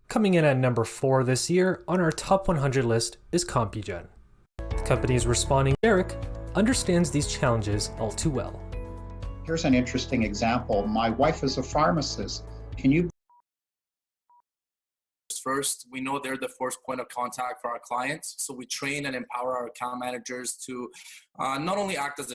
Coming in at number 4 this year on our top 100 list is CompuGen. The company is responding. Eric understands these challenges all too well. Here's an interesting example. My wife is a pharmacist. Can you First, we know they're the first point of contact for our clients, so we train and empower our account managers to not only act as a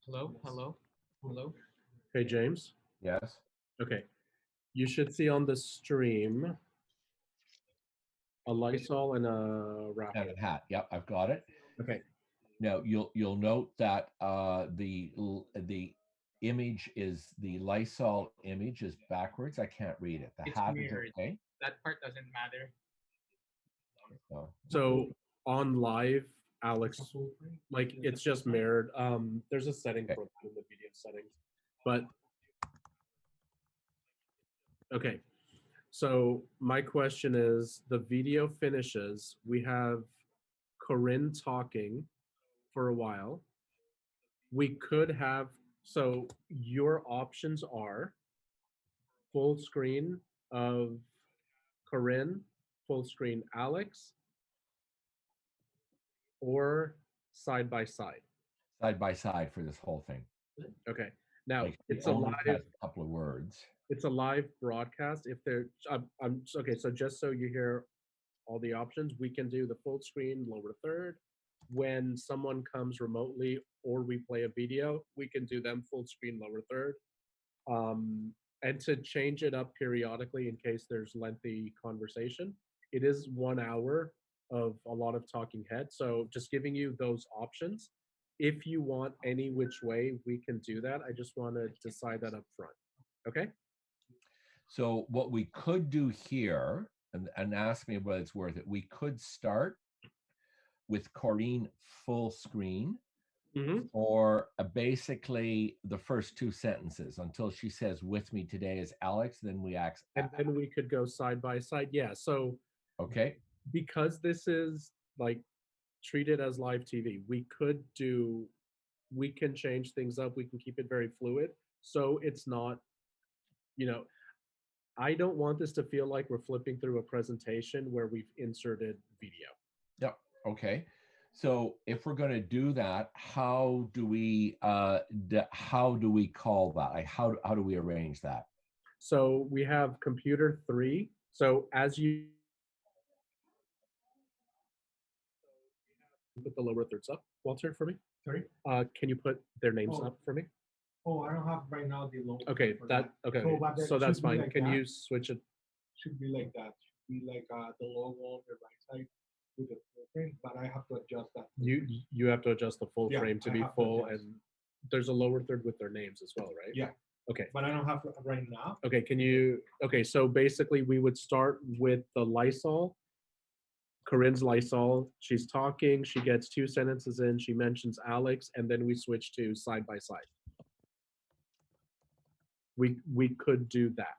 Hello, hello, hello. Hey, James. Yes. Okay. You should see on the stream a Lysol and a wrapper. And a hat. Yep, I've got it. Okay. Now you'll note that the image is the Lysol image is backwards. I can't read it. The It's hat is mirrored. okay. That part doesn't matter. So on live, Alex, like it's just mirrored. There's a setting Okay. for that in the video settings, but okay. So my question is, the video finishes. We have Corinne talking for a while. We could have, so your options are full screen of Corinne, full screen Alex, or side by side. Side by side for this whole thing. Okay. Now Like, it's it a only live. has a couple of words. It's a live broadcast. If they're, I'm okay. So just so you hear all the options, we can do the full screen, lower third. When someone comes remotely or we play a video, we can do them full screen, lower third. And to change it up periodically in case there's lengthy conversation, it is 1 hour of a lot of talking head. So just giving you those options. If you want any which way, we can do that. I just want to decide that up front. Okay. So what we could do here, and ask me what it's worth it, we could start with Corinne full screen or basically the first two sentences until she says, with me today is Alex, then we ask. And then we could go side by side. Yeah. So Okay. because this is like treated as live TV, we can change things up. We can keep it very fluid. So it's not, I don't want this to feel like we're flipping through a presentation where we've inserted video. Yep. Okay. So if we're going to do that, how do we call that? Like how do we arrange that? So we have computer 3. So as you put the lower thirds up, Walter, for me. Sorry? Can you put their names up for me? Oh, I don't have right now the logo. Okay, okay. So that's fine. Like Can that. you switch it? Should be like that. Should be like the logo on the right side with the full frame, but I have to adjust that. You have to adjust the full Yeah, frame to I be have to full, adjust. and there's a lower third with their names as well, right? Yeah. Okay. But I don't have to right now. Okay, okay, so basically we would start with the Lysol. Corinne's Lysol. She's talking, she gets 2 sentences in, she mentions Alex, and then we switch to side by side. We could do that.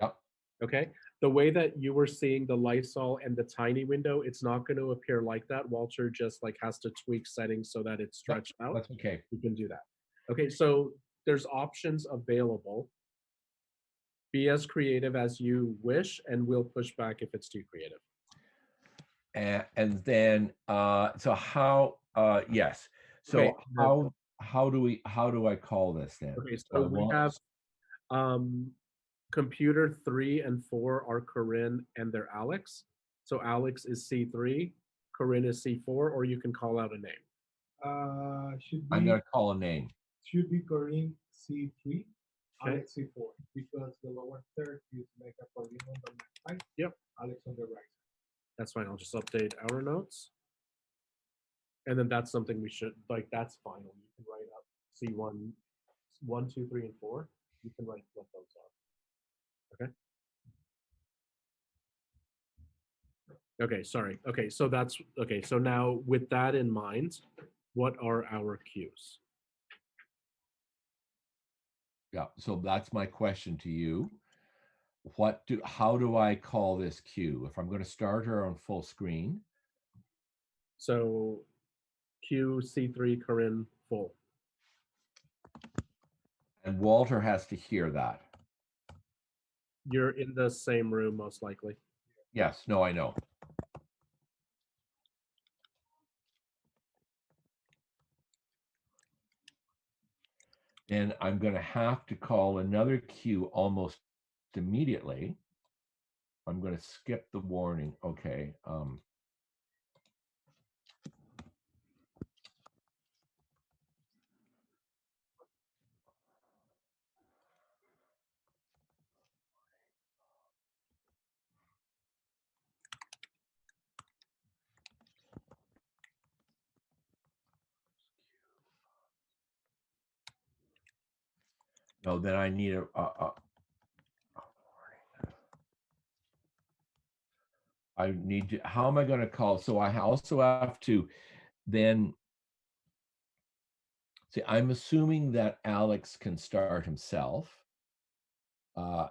Yep. Okay. The way that you were seeing the Lysol and the tiny window, it's not going to appear like that. Walter just like has to tweak settings so that it's stretched out. That's okay. We can do that. Okay, so there's options available. Be as creative as you wish, and we'll push back if it's too creative. And then so how yes. So okay, how do I call this then? Okay, so we have computer 3 and 4 are Corinne and they're Alex. So Alex is C3, Corinne is C4, or you can call out a name. Should be. I'm gonna call a name. Should be Corinne C3, Okay. Alex C4, because the lower third is like a Corinne on the left side. Yep. Alex on the right side. That's fine. I'll just update our notes. And then that's something we should, like, that's final. You can write up C1, 1, 2, 3, and 4. You can write what those are. Okay. Okay, sorry. Okay, so that's, okay, so now with that in mind, what are our cues? Yeah, so that's my question to you. How do I call this cue? If I'm going to start her on full screen. So Q, C3, Corinne, full. And Walter has to hear that. You're in the same room, most likely. Yes, no, I know. Then I'm going to have to call another cue almost immediately. I'm going to skip the warning. Okay. No, then I need I need to, how am I going to call? So I also have to then, see, I'm assuming that Alex can start himself.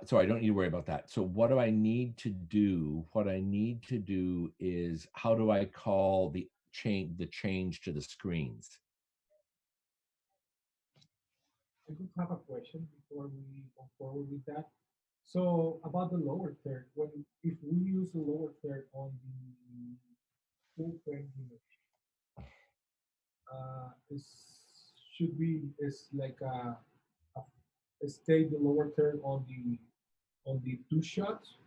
So I don't need to worry about that. So what do I need to do? What I need to do is, how do I call the change to the screens? I do have a question before we go forward with that. So about the lower third, when if we use the lower third on the full frame image, is should be is like a stay the lower third on the two shots,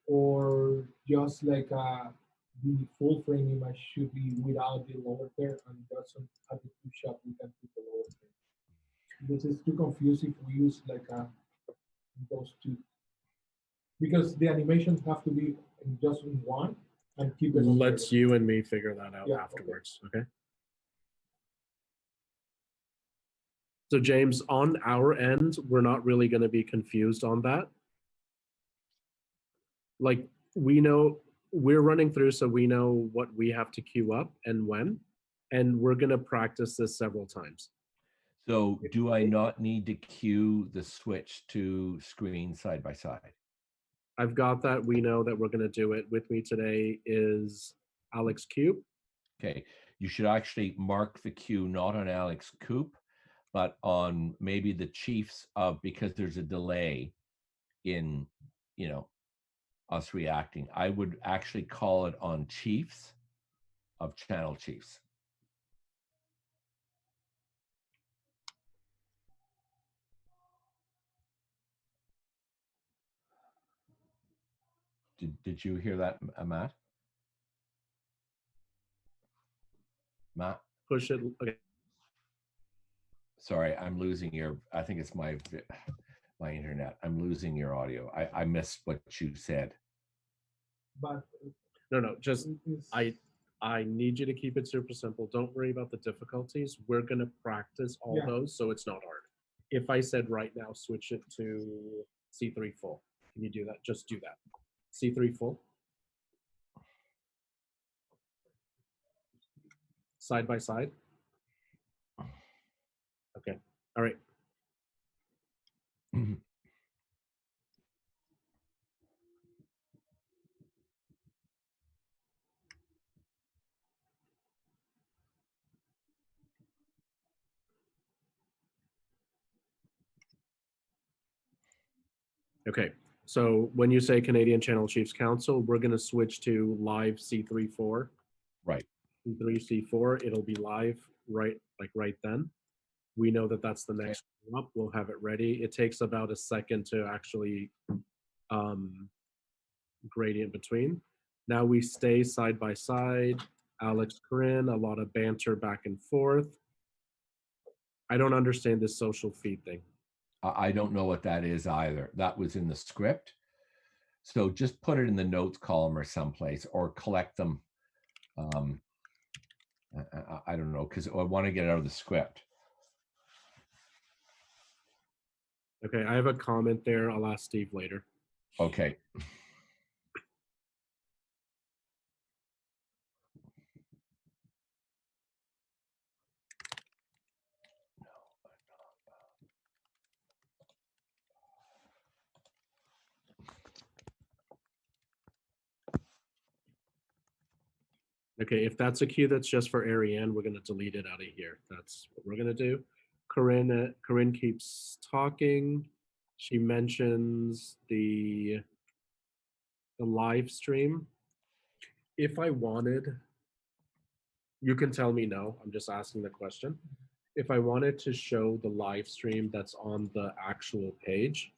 or just like the full frame image should be without the lower third, and just at the two shot we can put the lower third. This is too confusing if we use like those two, because the animations have to be in just in one and keep it. Let's you and me figure that out Yeah, afterwards. Okay. So James, on our end, we're not really going to be confused on that. Like, we know we're running through, so we know what we have to queue up and when, and we're going to practice this several times. So do I not need to cue the switch to screen side by side? I've got that. We know that we're going to do it. With me today is Alex Cube. Okay, you should actually mark the cue not on Alex Coop, but on maybe the Chiefs of, because there's a delay in, you know, us reacting. I would actually call it on Chiefs of Channel Chiefs. Did you hear that, Matt? Matt? Push it. Okay. Sorry, I'm losing your, I think it's my internet. I'm losing your audio. I missed what you said. But No, just I need you to keep it super simple. Don't worry about the difficulties. We're going to practice all those, so it's not hard. If I said right now, switch it to C3 full, can you do that? Just do that. C3 full. Side by side. Okay. All right. Okay, so when you say Canadian Channel Chiefs Council, we're going to switch to live C3.4. Right. C3, C4, it'll be live right then. We know that that's the next up. We'll have it ready. It takes about a second to actually gradient between. Now we stay side by side. Alex, Corinne, a lot of banter back and forth. I don't understand this social feed thing. I don't know what that is either. That was in the script. So just put it in the notes column or someplace, or collect them. I don't know, because I want to get out of the script. Okay, I have a comment there. I'll ask Steve later. Okay. Okay, if that's a cue that's just for Ariane, we're going to delete it out of here. That's what we're going to do. Corinne keeps talking. She mentions the live stream. If I wanted, you can tell me no. I'm just asking the question. If I wanted to show the live stream that's on the actual page,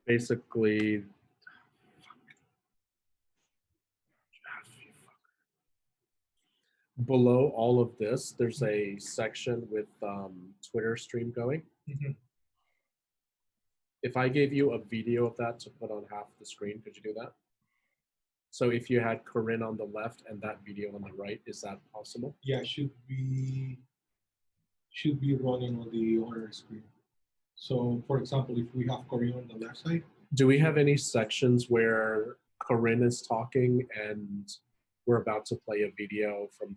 basically, below all of this, there's a section with Twitter stream going. Mm-hmm. If I gave you a video of that to put on half the screen, could you do that? So if you had Corinne on the left and that video on the right, is that possible? Yeah, should be running on the other screen. So, for example, if we have Korean on the left side, Do we have any sections where Corinne is talking and we're about to play a video from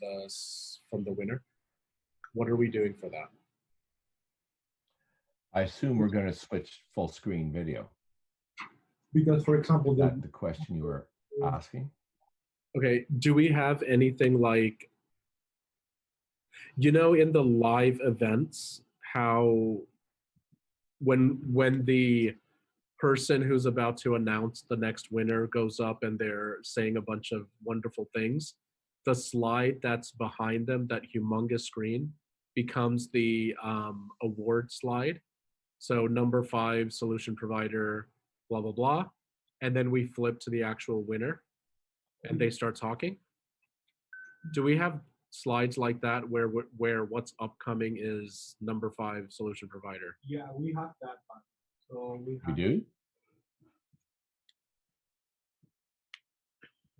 the winner? What are we doing for that? I assume we're going to switch full screen video. because, for example, That the question you were asking? Okay, do we have anything like, in the live events, how when the person who's about to announce the next winner goes up and they're saying a bunch of wonderful things, the slide that's behind them, that humongous screen, becomes the award slide. So number 5 solution provider, blah blah blah, and then we flip to the actual winner and they start talking. Do we have slides like that where what's upcoming is number 5 solution provider? yeah, we have that one. So we We have. do?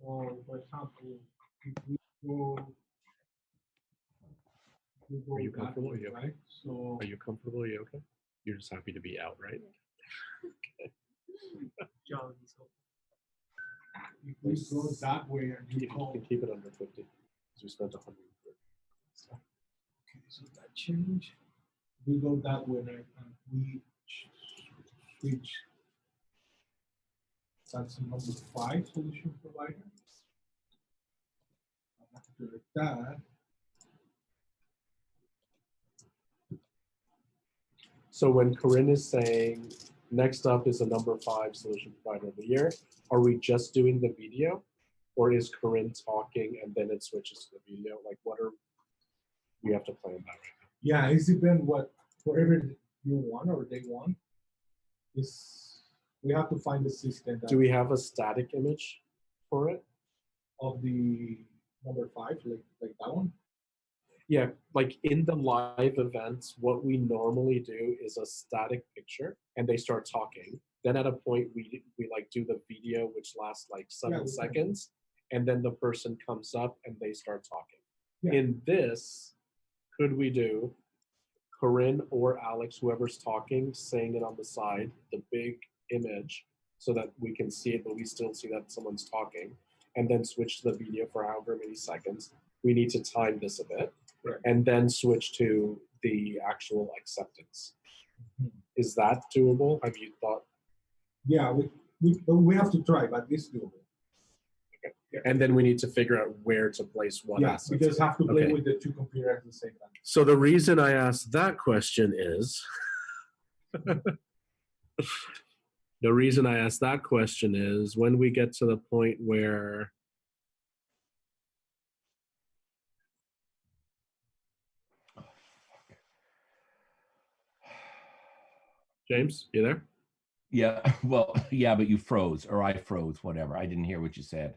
So, for example, if we go, Are you that comfortable? way, Are you okay? right? So Are you comfortable? Are you okay? You're just happy to be out, right? John, so if we go that way and you You call, can keep it under 50 because we spent 100. okay, so that change. We go that way, right? And we switch. That's number 5 solution provider. After that, So when Corinne is saying next up is a number 5 solution provider of the year, are we just doing the video, or is Corinne talking and then it switches to the video? Like, what are we have to plan that right now? yeah, it's depend whatever you want or they want. Is we have to find the system that Do we have a static image for it? of the number 5, like that one. Yeah, like in the live events, what we normally do is a static picture and they start talking. Then at a point we like do the video, which lasts like 7 Yeah, we can. seconds, and then the person comes up and they start talking. Yeah. In this, could we do Corinne or Alex, whoever's talking, saying it on the side, the big image, so that we can see it, but we still see that someone's talking, and then switch to the video for however many seconds. We need to time this a bit. Right. And then switch to the actual acceptance. Mhm. Is that doable? Have you thought? Yeah, we have to try, but it's doable. Okay. Yeah. And then we need to figure out where to place what Yeah, assets. we just have to play Okay. with the 2 computers at the same time. So the reason I asked that question is the reason I asked that question is when we get to the point where James, you there? Yeah, well, yeah, but you froze or I froze, whatever. I didn't hear what you said.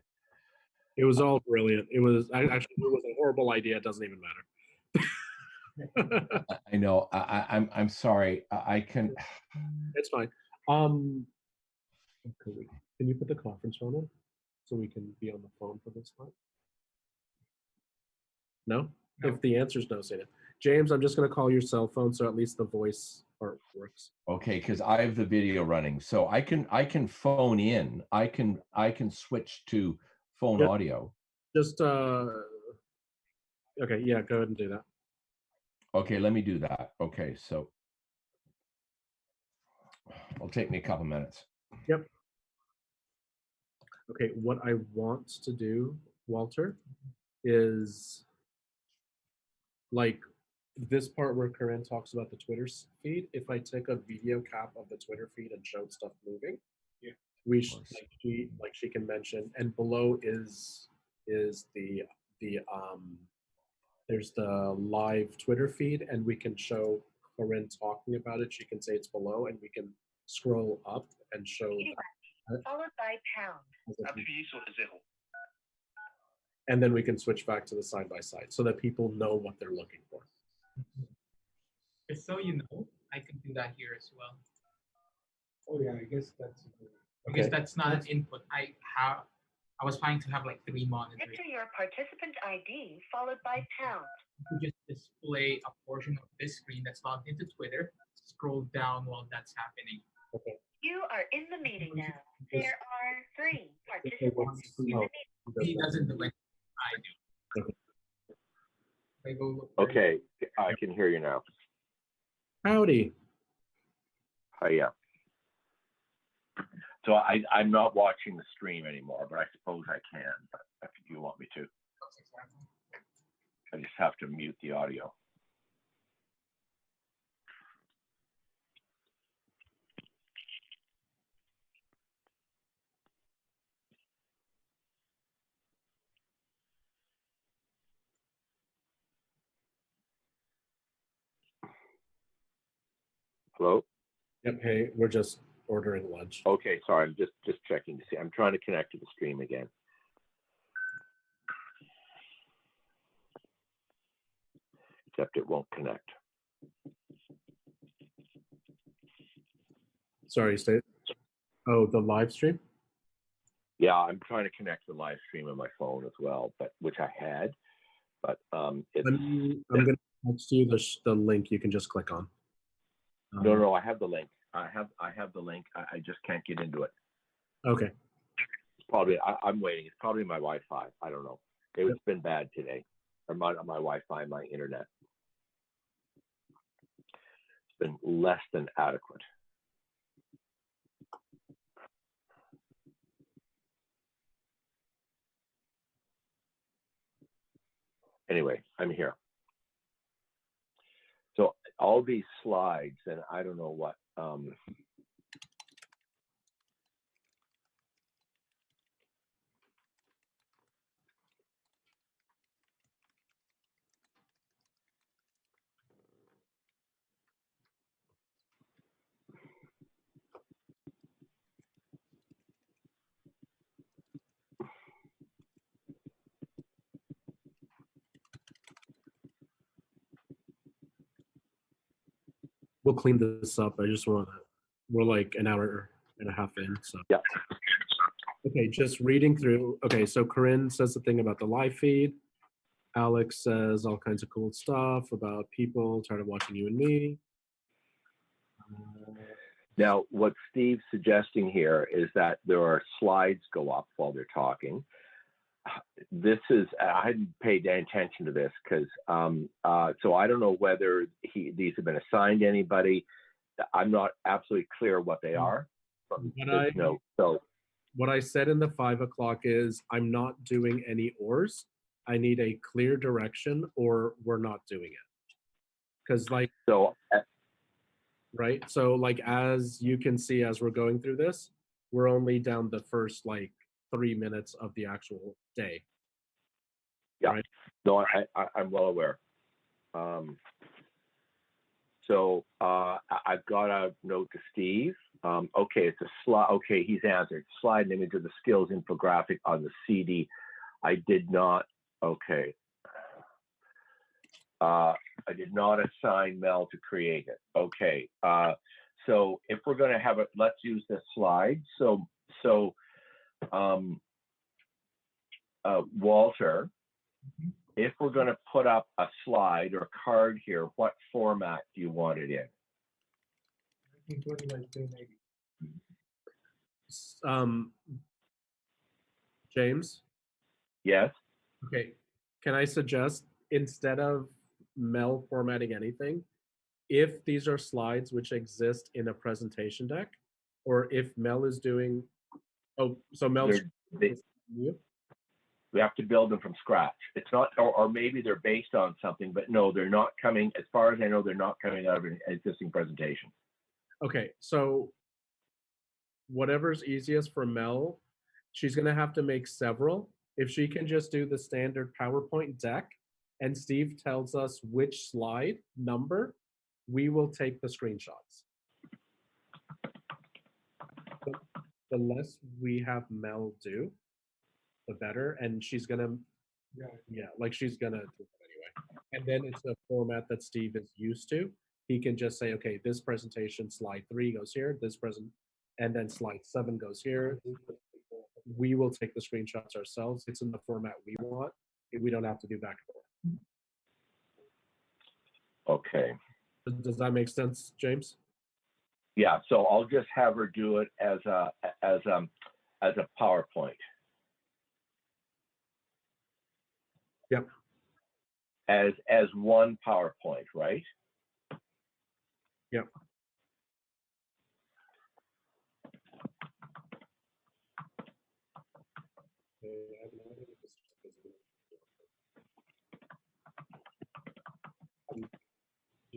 It was all brilliant. It was actually it was a horrible idea. It doesn't even matter. I know. I'm sorry. I can. It's fine. Can you put the conference phone in so we can be on the phone for this part? No? No. If the answer is no, say it. James, I'm just going to call your cell phone so at least the voice part works. Okay, because I have the video running, so I can phone in. I can switch to phone Yeah. audio. Just okay, yeah, go ahead and do that. Okay, let me do that. Okay, so it'll take me a couple minutes. Yep. Okay, what I want to do, Walter, is like this part where Corinne talks about the Twitter feed. If I take a video cap of the Twitter feed and show stuff moving, Yeah. we she can mention, and below is the there's the live Twitter feed, and we can show Corinne talking about it. She can say it's below, and we can scroll up and show that. Followed by pound. Appuyez sur le zéro. And then we can switch back to the side by side so that people know what they're looking for. just so you know, I can do that here as well. Oh yeah, I guess that's Because Okay. that's not an input. I was trying to have like 3 monitors. Enter your participant ID followed by pound. To just display a portion of this screen that's logged into Twitter, scroll down while that's happening. Okay. You are in the meeting now. There are 3 participants in the meeting. He doesn't do it. I do. Okay. I go look. Okay, I can hear you now. Howdy. Yeah. So I'm not watching the stream anymore, but I suppose I can, but if you want me to. I just have to mute the audio. Hello? Yep. Hey, we're just ordering lunch. Okay, sorry, I'm just checking to see. I'm trying to connect to the stream again. Except it won't connect. Sorry, stay. Oh, the live stream? Yeah, I'm trying to connect to the live stream on my phone as well, but which I had, but it's, I'm going to text you the link you can just click on. no, I have the link. I have the link. I just can't get into it. Okay. It's probably I'm waiting. It's probably my Wi-Fi. I don't know. It's been bad today. Or my Wi-Fi, my internet. It's been less than adequate. Anyway, I'm here. So all these slides, and I don't know what. We'll clean this up. I just want to. We're like an hour and a half in, so. Yeah. Okay, just reading through. Okay, so Corinne says the thing about the live feed. Alex says all kinds of cool stuff about people tired of watching you and me. Now, what Steve's suggesting here is that there are slides go up while they're talking. This is, I hadn't paid any attention to this because, so I don't know whether these have been assigned to anybody. I'm not absolutely clear what they are from this note. So what I said in the 5 o'clock is I'm not doing any ors. I need a clear direction or we're not doing it. Because like, so right? So like, as you can see, as we're going through this, we're only down the first like 3 minutes of the actual day. Yeah, right? No, I'm well aware. So I've got a note to Steve. Okay, it's a slide. Okay, he's answered. Slide an image of the skills infographic on the CD. I did not. Okay. I did not assign Mel to create it. Okay. So if we're going to have it, let's use this slide. So Walter, if we're going to put up a slide or card here, what format do you want it in? James? Yes. Okay. Can I suggest instead of Mel formatting anything, if these are slides which exist in a presentation deck, or if Mel is doing, so Mel's we have to build them from scratch. It's not, or maybe they're based on something, but no, they're not coming, as far as I know, they're not coming out of an existing presentation. Okay, so whatever's easiest for Mel, she's gonna have to make several. If she can just do the standard PowerPoint deck and Steve tells us which slide number, we will take the screenshots. The less we have Mel do, the better, and she's gonna, like she's gonna do it anyway. And then it's a format that Steve is used to. He can just say, okay, this presentation, slide 3 goes here, this present, and then slide 7 goes here. we will take the screenshots ourselves. It's in the format we want. We don't have to do back and forth. Okay. Does that make sense, James? Yeah. So I'll just have her do it as a PowerPoint. Yep. As one PowerPoint, right? Yep.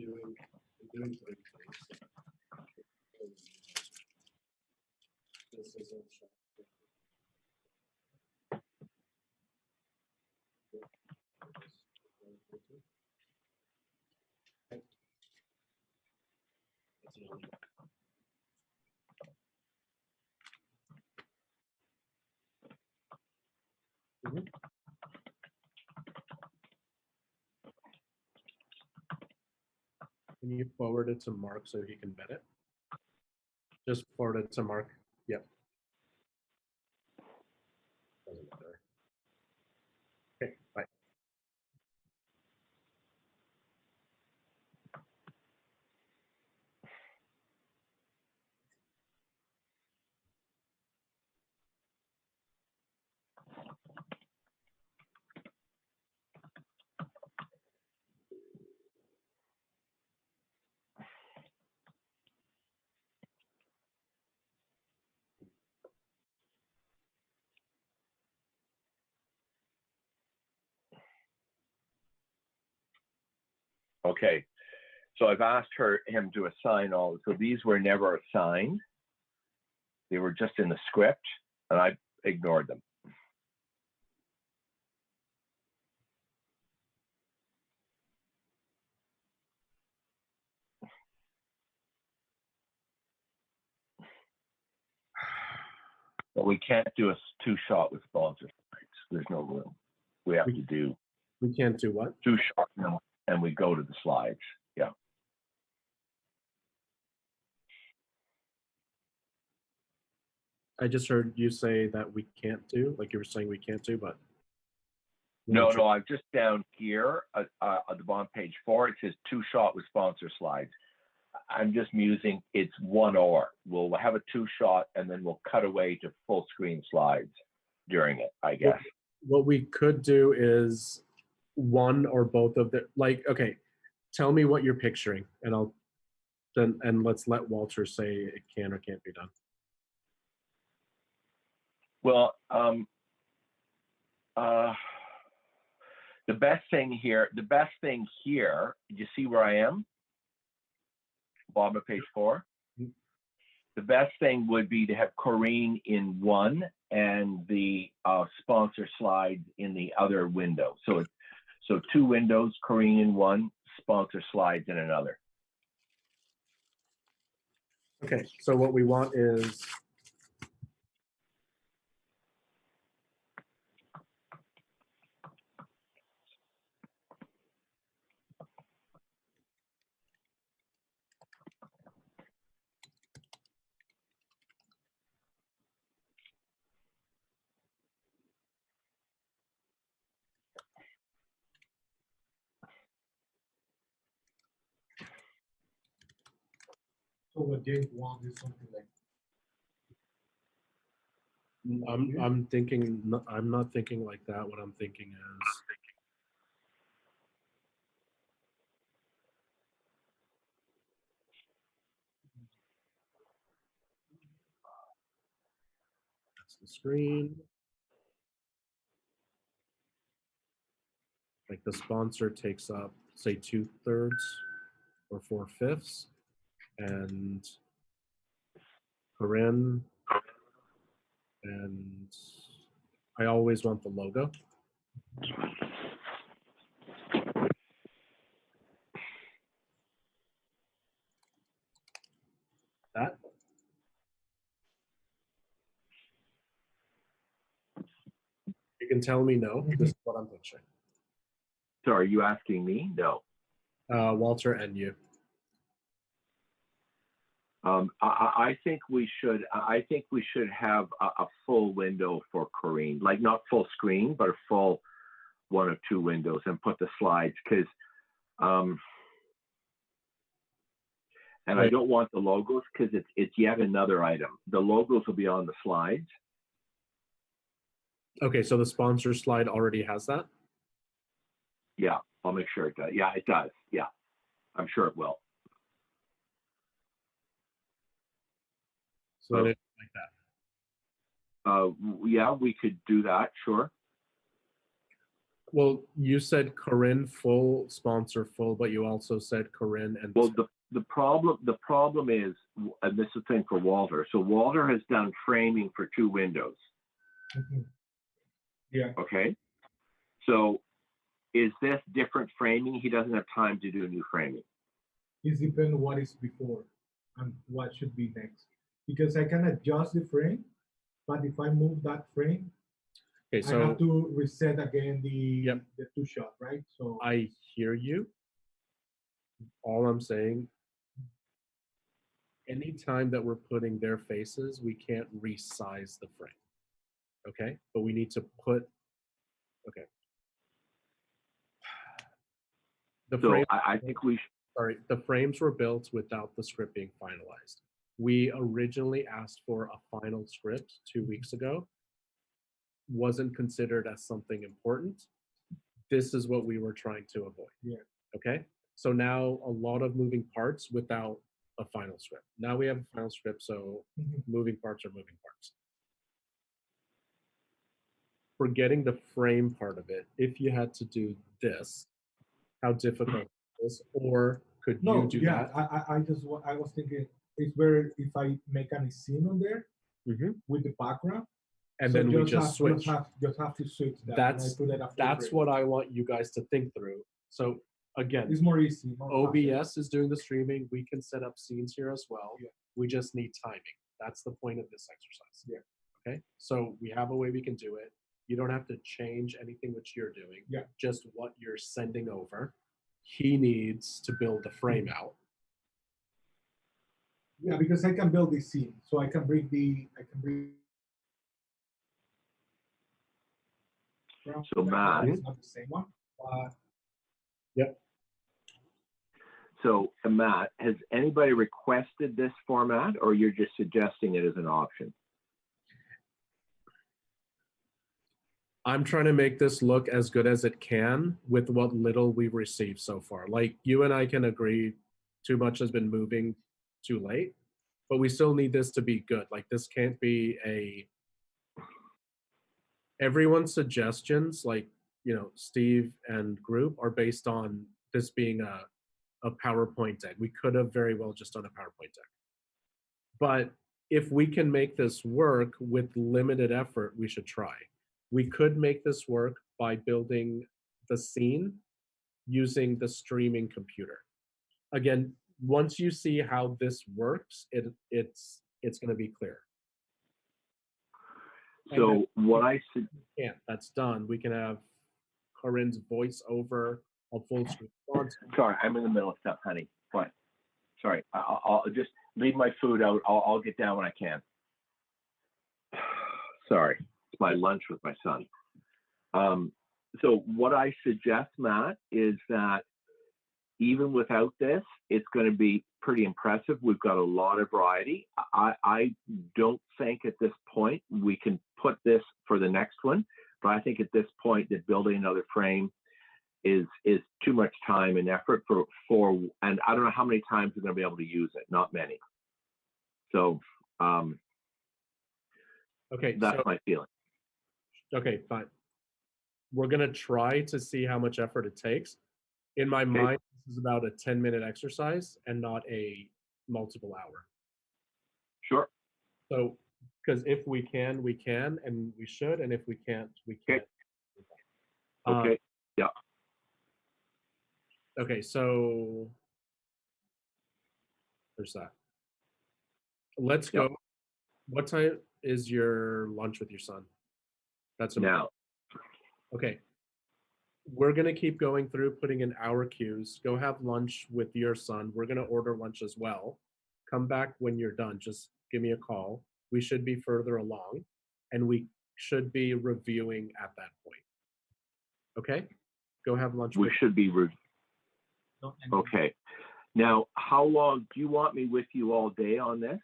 I'm doing three things. This is a shot. Mm-hmm. Can you forward it to Mark so he can vet it? Just forward it to Mark. Yep. Doesn't matter. Okay, bye. Okay. So I've asked him to assign all. So these were never assigned. They were just in the script, and I ignored them. But we can't do a two-shot with sponsor slides. There's no room. We have to do. We can't do what? Two-shot, and we go to the slides. Yeah. I just heard you say that we can't do, like you were saying we can't do, but. No, I'm just down here at the bottom page 4. It says two-shot with sponsor slides. I'm just musing it's one or. We'll have a two-shot and then we'll cut away to full screen slides during it, I guess. What we could do is one or both of the, like, okay, tell me what you're picturing and and let's let Walter say it can or can't be done. Well, the best thing here, you see where I am? Bottom of page 4. Mm-hmm. The best thing would be to have Corrine in one and the sponsor slides in the other window. So 2 windows, Corrine in one, sponsor slides in another. Okay, so what we want is So what James wants is something like. I'm thinking, I'm not thinking like that. What I'm thinking is that's the screen. Like the sponsor takes up, say, 2/3 or 4/5, and Corinne, and I always want the logo. That. You can tell me no. This is what I'm picturing. So are you asking me? No. Walter and you. I think we should. I think we should have a full window for Corinne, like not full screen, but a full one or two windows, and put the slides because. And I don't want the logos because it's yet another item. The logos will be on the slides. Okay, so the sponsor slide already has that? Yeah, I'll make sure it does. Yeah, it does. Yeah, I'm sure it will. So it's like that. Yeah, we could do that. Sure. Well, you said Corinne full, sponsor full, but you also said Corinne and. Well, the problem is, and this is the thing for Walter. So Walter has done framing for 2 windows. Mm-hmm. Yeah. Okay. So is this different framing? He doesn't have time to do new framing. It depends what is before and what should be next. Because I can adjust the frame, but if I move that frame, okay, so I have to reset again the 2-shot, right? So I hear you. All I'm saying, anytime that we're putting their faces, we can't resize the frame. Okay, but we need to put. Okay. The so frame. I think we. Sorry, the frames were built without the script being finalized. We originally asked for a final script 2 weeks ago. Wasn't considered as something important. This is what we were trying to avoid. Yeah. Okay. So now a lot of moving parts without a final script. Now we have a final script, so moving parts are moving parts. Forgetting the frame part of it, if you had to do this, how difficult is this? Or could you do that? I was thinking it's better if I make an scene on there with the background. And so then we just switch. Just have to switch that. That's what I want you guys to think through. So again, it's more easy. OBS is doing the streaming. We can set up scenes here as well. Yeah. We just need timing. That's the point of this exercise. Yeah. Okay. So we have a way we can do it. You don't have to change anything which you're doing. Yeah. Just what you're sending over. He needs to build the frame out. Yeah, because I can build this scene, so I can bring. So Matt, it's not the same one. Yep. So Matt, has anybody requested this format, or you're just suggesting it as an option? I'm trying to make this look as good as it can with what little we've received so far. Like you and I can agree too much has been moving too late, but we still need this to be good. Like this can't be everyone's suggestions, like, you know, Steve and group are based on this being a PowerPoint deck. We could have very well just done a PowerPoint deck. But if we can make this work with limited effort, we should try. We could make this work by building the scene using the streaming computer. Again, once you see how this works, it's going to be clear. So what I said, yeah, that's done. We can have Corinne's voice over a full screen. Sorry, I'm in the middle of stuff, honey. What? Sorry, I'll just leave my food out. I'll get down when I can. Sorry, it's my lunch with my son. So what I suggest, Matt, is that even without this, it's going to be pretty impressive. We've got a lot of variety. I don't think at this point we can put this for the next one, but I think at this point that building another frame is too much time and effort for and I don't know how many times we're going to be able to use it. Not many. So okay, that's my feeling. Okay, fine. We're going to try to see how much effort it takes. In my mind, this is about a 10-minute exercise and not a multiple hour. Sure. So, because if we can, and we should, and if we can't, we can't. Okay. Yeah. Okay, so there's that. Let's go. What time is your lunch with your son? That's now. Okay. We're going to keep going through, putting in our cues. Go have lunch with your son. We're going to order lunch as well. come back when you're done. Just give me a call. We should be further along, and we should be reviewing at that point. Okay? Go have lunch. We should be okay. Now, how long do you want me with you all day on this?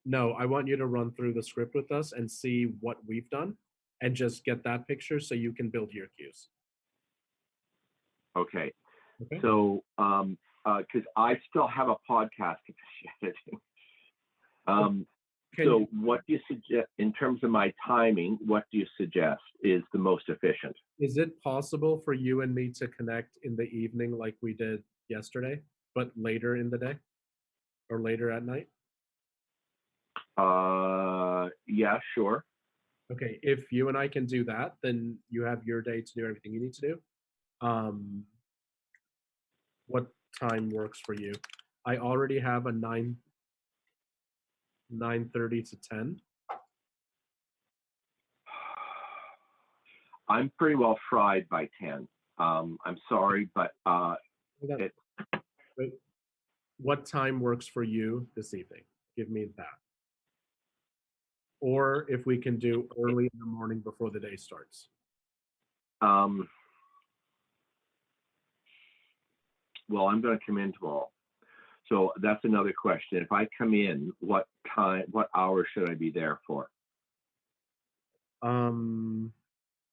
No, I want you to run through the script with us and see what we've done, and just get that picture so you can build your cues. Okay. Okay. So, because I still have a podcast to finish editing. So what do you suggest in terms of my timing? What do you suggest is the most efficient? Is it possible for you and me to connect in the evening like we did yesterday, but later in the day or later at night? Yeah, sure. Okay, if you and I can do that, then you have your day to do everything you need to do. What time works for you? I already have a 9:30 to 10. I'm pretty well fried by 10. I'm sorry, but what time works for you this evening? Give me that. Or if we can do early in the morning before the day starts. Well, I'm going to come in tomorrow. So that's another question. If I come in, what hour should I be there for?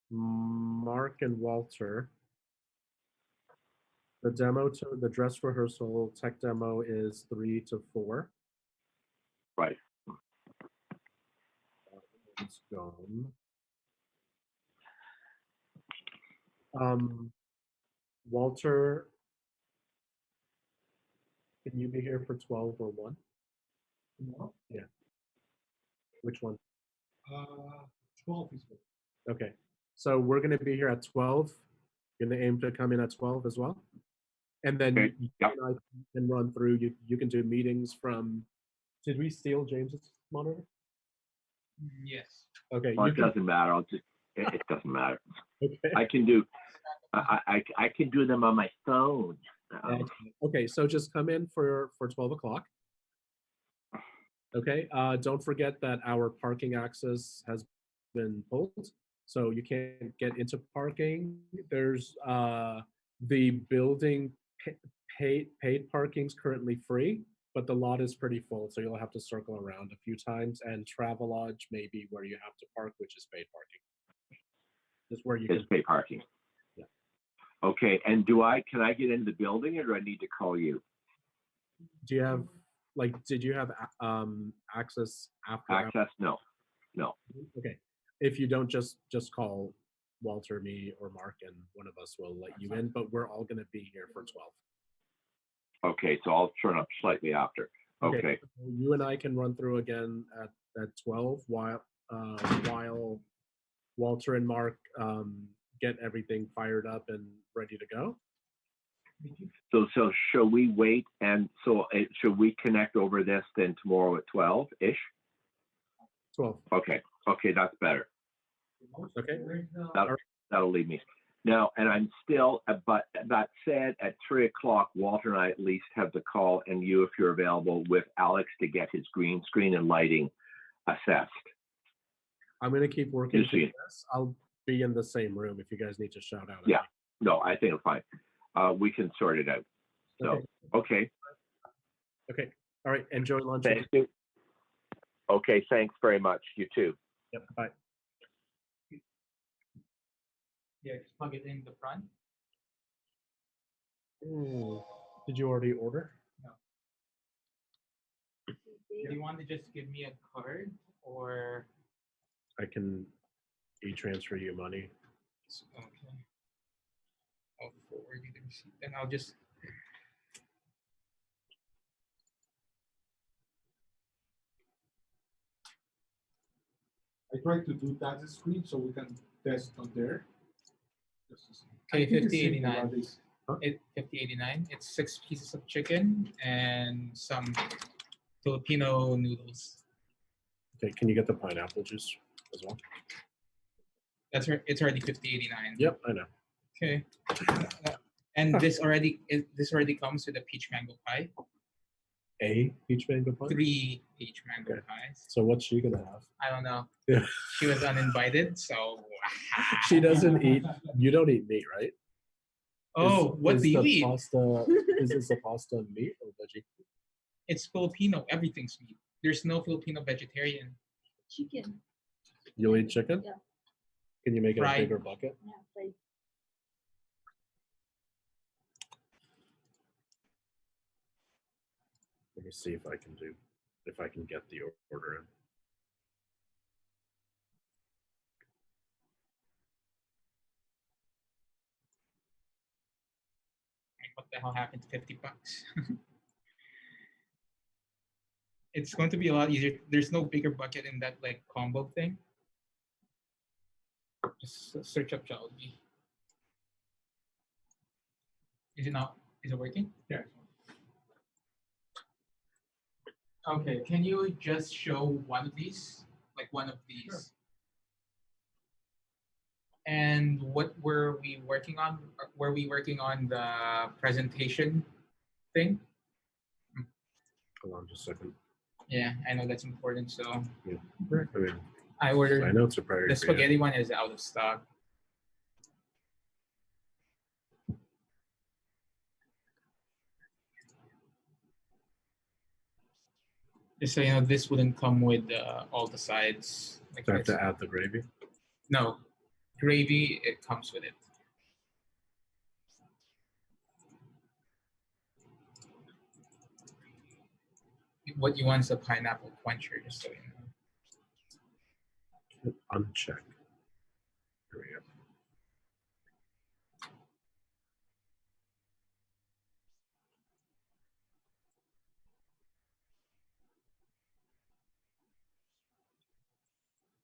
Mark and Walter. The dress rehearsal tech demo is 3 to 4. Right. It's gone. Walter, can you be here for 12 or 1? Tomorrow? Yeah. Which one? 12 is good. Okay. So we're going to be here at 12. You're going to aim to come in at 12 as well? And then Okay. you and I can run through. You can do meetings from. Did we steal James's monitor? Yes. Okay. Well, it doesn't matter. It doesn't matter. Okay. I can do. I can do them on my phone. Okay. So just come in for 12 o'clock. Okay. Don't forget that our parking access has been pulled, so you can't get into parking. There's the building paid parking's currently free, but the lot is pretty full, so you'll have to circle around a few times. And Travelodge may be where you have to park, which is paid parking. Just where you It's paid parking. Yeah. Okay. And can I get into the building, or do I need to call you? Do you have did you have access after? Access? No. Okay. If you don't, just call Walter, me, or Mark, and one of us will let you in. But we're all going to be here for 12. Okay, so I'll turn up slightly after. Okay. So you and I can run through again at 12 while Walter and Mark get everything fired up and ready to go. So shall we wait, and should we connect over this then tomorrow at 12-ish? 12. Okay, that's better. Okay. That'll leave me. Now, and I'm still, but that said, at 3 o'clock, Walter and I at least have the call, and you, if you're available, with Alex to get his green screen and lighting assessed. I'm going to keep working through this. I'll be in the same room if you guys need to shout out. Yeah, no, I think it's fine. We can sort it out. So, okay. Okay. All right. Enjoy lunch. Thank you. Okay. Thanks very much. You too. Yep. Bye. Yeah, just plug it in the front. Did you already order? No. Do you want to just give me a card, or I can e-transfer you money. okay? I'll forward you the receipt, and I'll just. I tried to do that screen so we can test on there. Okay, 5089. It 5089. It's 6 pieces of chicken and some Filipino noodles. Okay, can you get the pineapple juice as well? It's already 5089. Yep, I know. Okay. And this already comes with a peach mango pie. A peach mango pie? 3 peach mango pies. So what's she gonna have? I don't know. Yeah. She was uninvited, so. She doesn't eat. You don't eat meat, right? Oh, what do you eat? Pasta, is the pasta meat or veggie? It's Filipino. Everything's meat. There's no Filipino vegetarian. Chicken. You'll eat chicken? Yeah. Can you make it a Fried. bigger bucket? Yeah, like Let me see if I can get the order in. Like, what the hell happened to $50? It's going to be a lot easier. There's no bigger bucket in that like combo thing. Just search up Jollibee. Is it not? Is it working? Yeah. Okay, can you just show one of these? Like one of these? Sure. And what were we working on? Were we working on the presentation thing? Hold on just a second. Yeah, I know that's important. So Yeah. I mean, I ordered I know it's a priority. the spaghetti one is out of stock. Just so you know, this wouldn't come with all the sides. Like Do I have this. to add the gravy? No, gravy, it comes with it. What you want is a pineapple quencher, just so you know. Uncheck. Here we go.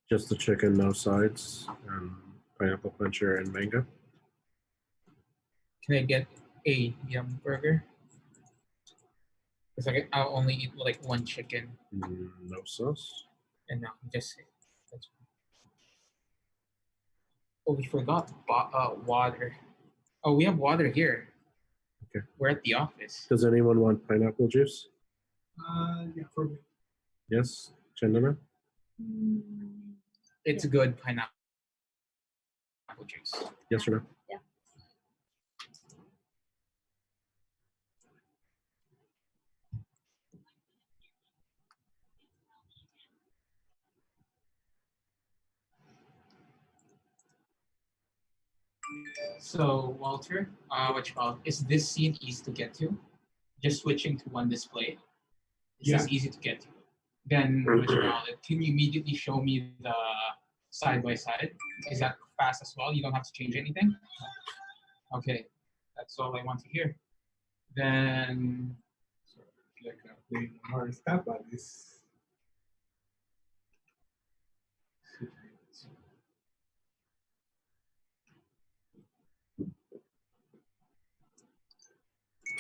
Just the chicken, no sides, and pineapple quencher and mango. Can I get a yum burger? Because I'll only eat like one chicken, No sauce. and now just that's. Oh, we forgot water. Oh, we have water here. Okay. We're at the office. Does anyone want pineapple juice? Yeah, for me. Yes, Chandana? It's good pineapple juice. Yes or no? Yeah. So Walter, what you call it? Is this scene easy to get to? Just switching to one display. Is this easy to get to? Then what you call it? Can you immediately show me the side by side? Is that fast as well? You don't have to change anything? Okay, that's all I want to hear. Then Like the hard stuff, but this.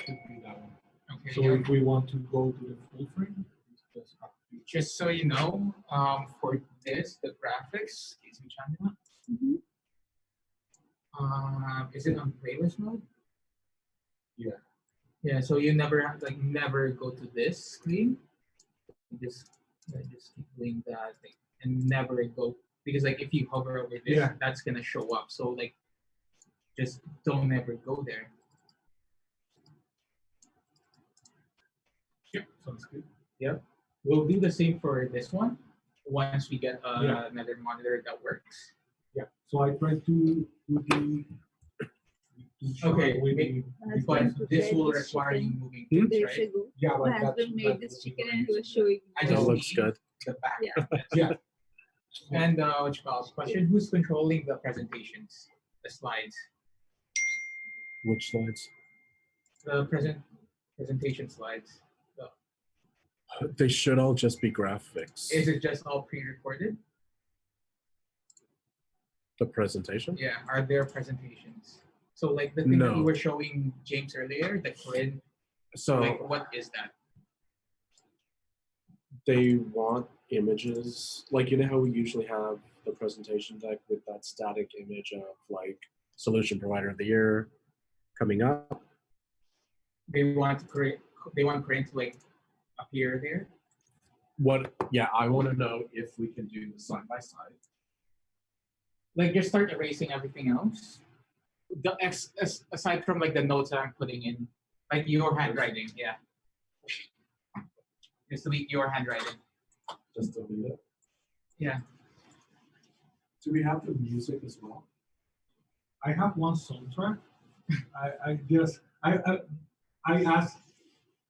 Could be that one. okay, So yeah. if we want to go to the full frame, it's just have to Just so you know, for this, the graphics, excuse me, Chandana. Is it on playlist mode? Yeah. Yeah, so you never go to this screen. You just keep doing that thing and never go, because like if you hover over this, Yeah. that's gonna show up. So like just don't ever go there. Yeah, sounds good. Yep. We'll do the same for this one once we get Yeah. another monitor that works. Yeah. So I try to do the. Okay, with make- the But this will require you moving things, days right? ago. Yeah, My but husband made this chicken and he was showing I me. That just looks need good. the back. Yeah. Yeah. And what you call it? Question: who's controlling the presentations, the slides, Which slides? the presentation slides? They should all just be graphics. Is it just all pre-recorded? The presentation? Yeah. Are there presentations? So like the thing that No. you were showing James earlier, the grid. So Like what is that? they want images, like you know how we usually have the presentation deck with that static image of like solution provider of the year coming up. They want to create. They want Crane to like appear there? What? Yeah, I want to know if we can do side by side. Like just start erasing everything else. Aside from like the notes that I'm putting in, like your handwriting, yeah. Just delete your handwriting. Just delete it. Yeah. Do we have the music as well? I have one soundtrack. I asked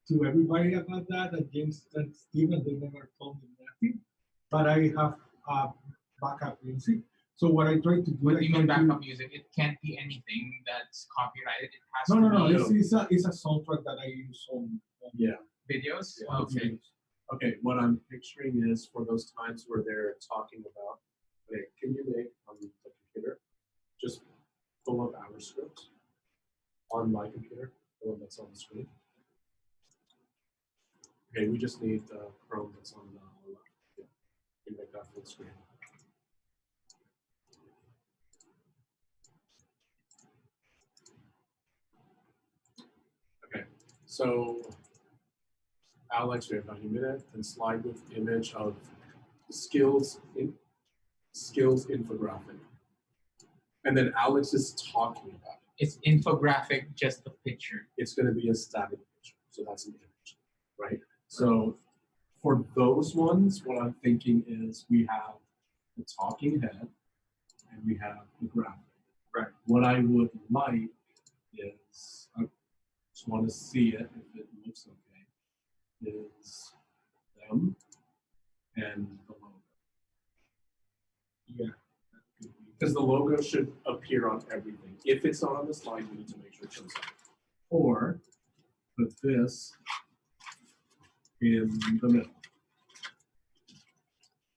to everybody about that, and James and Steven, they never told me nothing. But I have backup music. So what I try to do. What do you mean backup music? It can't be anything that's copyrighted. It has No, to no, no. be It's a soundtrack that I use on videos. Yeah. Okay. Okay, what I'm picturing is for those times where they're talking about, okay, can you make on the computer just pull up our script on my computer, the one that's on the screen? Okay, we just need the Chrome that's on the left. Yeah, we make that full screen. Okay, so Alex, we have 90 minutes, and slide with image of skills infographic. And then Alex is talking about it. It's infographic, just a picture. It's going to be a static picture, so that's an image, right? So for those ones, what I'm thinking is we have the talking head and we have the graphic. Right. What I would like is, I just want to see it if it looks okay, is them and the logo. Yeah. Because the logo should appear on everything. If it's not on the slide, we need to make sure it shows up. Or put this in the middle.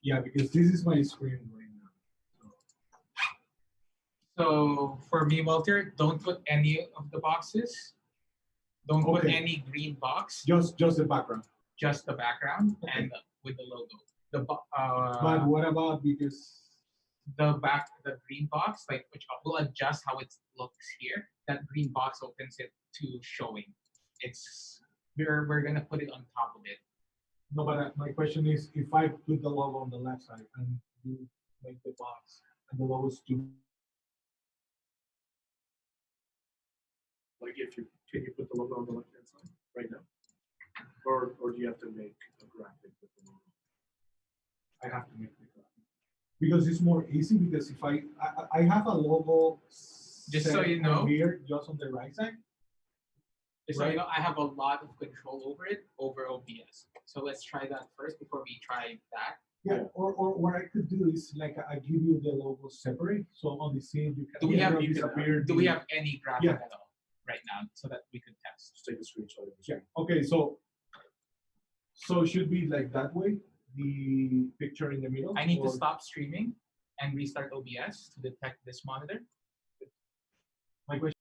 Yeah, because this is my screen right now. So for me, Walter, don't put any of the boxes. Don't put any green box. Just the background. Just the background and with the logo. But what about because the green box, like which will adjust how it looks here. That green box opens it to showing. We're gonna put it on top of it. No, but my question is, if I put the logo on the left side and you make the box and the logo is too. Like can you put the logo on the left hand side right now? Or do you have to make a graphic with the logo? I have to make the graphic. Because it's more easy because if I have a logo just so you know here just on the right side. Just so you know, I have a lot of control over it over OBS. So let's try that first before we try that. Yeah, or what I could do is like I give you the logo separate, so on the scene you can. Do we have any graphic at all right now so that we could test? Just take a screenshot of the screen. Yeah. Okay, so it should be like that way. The picture in the middle. I need to stop streaming and restart OBS to detect this monitor. My question.